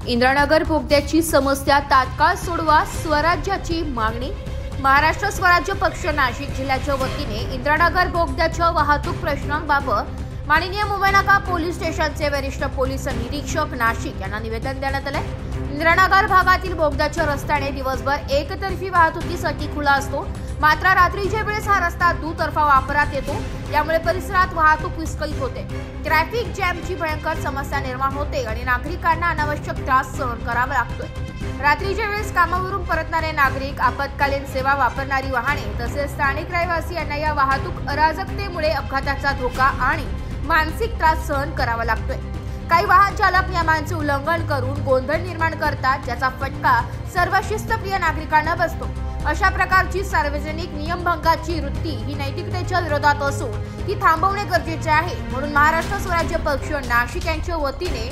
इंदिरानगर बोगद्याची समस्या तात्काळ सोडवा, स्वराज्याची मागणी। महाराष्ट्र स्वराज्य पक्ष नाशिक जिल्ह्याच्या वतीने इंदिरानगर बोगद्याच्या वाहतूक प्रश्नांबाबत माननीय मुंबईनाका पोलीस स्टेशनचे वरिष्ठ पोलीस निरीक्षक नाशिक यांना निवेदन देण्यात आले। इंदिरानगर भागातील बोगद्याच्या रस्त्याने दिवसभर एकतर्फी वाहतुकीसाठी खुला असतो, मात्र रात्रीच्या वेळेस हा रस्ता दुतर्फा वापरात येतो। यामुळे परिसरात वाहतूक विस्कळीत होते, ट्रॅफिक जॅमची भयंकर समस्या निर्माण होते आणि नागरिकांना अनावश्यक त्रास सहन करावा लागतोय। रात्रीच्या वेळेस कामावरून परतणारे नागरिक, आपत्कालीन सेवा वापरणारी वाहने तसेच स्थानिक रहिवासी यांना या वाहतूक अराजकतेमुळे अपघाताचा धोका आणि मानसिक त्रास सहन करावा लागतोय। काही वाहन चालक नियमांचे उल्लंघन करून गोंधळ निर्माण करतात, ज्याचा फटका सर्व शिस्तप्रिय नागरिकांना बसतो। अशा प्रकारची सार्वजनिक नियमभंगाची वृत्ती ही नैतिकतेच्या विरोधात असून ती थांबवणे गरजेचे आहे। म्हणून महाराष्ट्र स्वराज्य पक्ष नाशिक यांच्या वतीने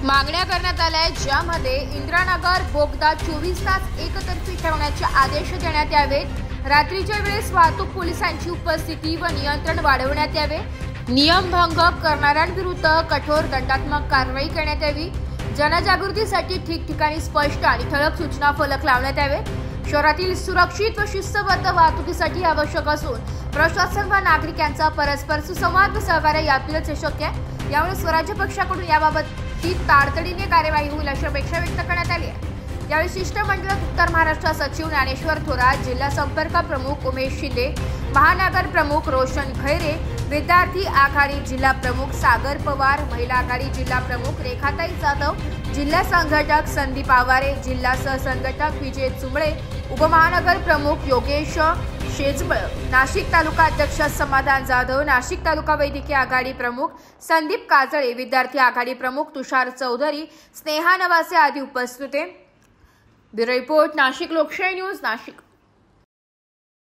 मागण्या करण्यात आल्या आहेत, ज्यामध्ये इंदिरानगर बोगदा 24 तास एकतर्फी ठेवण्याचे आदेश देण्यात यावेत। रात्रीच्या वेळेस वाहतूक पोलिसांची उपस्थिती व नियंत्रण वाढवण्यात यावे। नियमभंग करणाऱ्यांविरुद्ध कठोर दंडात्मक कारवाई करण्यात यावी। जनजागृतीसाठी ठिकठिकाणी स्पष्ट आणि ठळक सूचना फलक लावण्यात यावे। शहरातील सुरक्षित व शिस्तबद्ध वाहतुकीसाठी आवश्यक असून प्रशासन व नागरिक यांचा परस्पर सुसंवाद व सहकार्य यातूनच शक्य आहे। यामुळे स्वराज्य पक्षाकडून याबाबत तातडीने कार्यवाही होईल अशी अपेक्षा व्यक्त करण्यात आली आहे। यावेळी शिष्टमंडळात उत्तर महाराष्ट्र सचिव ज्ञानेश्वर थोरात, जिल्हा संपर्क प्रमुख उमेश शिंदे, महानगर प्रमुख रोशन खैरे, विद्यार्थी आघाडी जिल्हा प्रमुख सागर पवार, महिला आघाडी जिल्हा प्रमुख रेखाताई जाधव, जिल्हा संघटक संदीप आवारे, जिल्हा सहसंघटक विजय चुंबळे, उपमहानगर प्रमुख योगेश शेजबळ, नाशिक तालुका अध्यक्ष समाधान जाधव, नाशिक तालुका वैद्यकीय आघाडी प्रमुख संदीप काजळे, विद्यार्थी आघाडी प्रमुख तुषार चौधरी, स्नेहा नवासे आदी उपस्थित होते। ब्युरो रिपोर्ट, नाशिक लोकशाही न्यूज, नाशिक।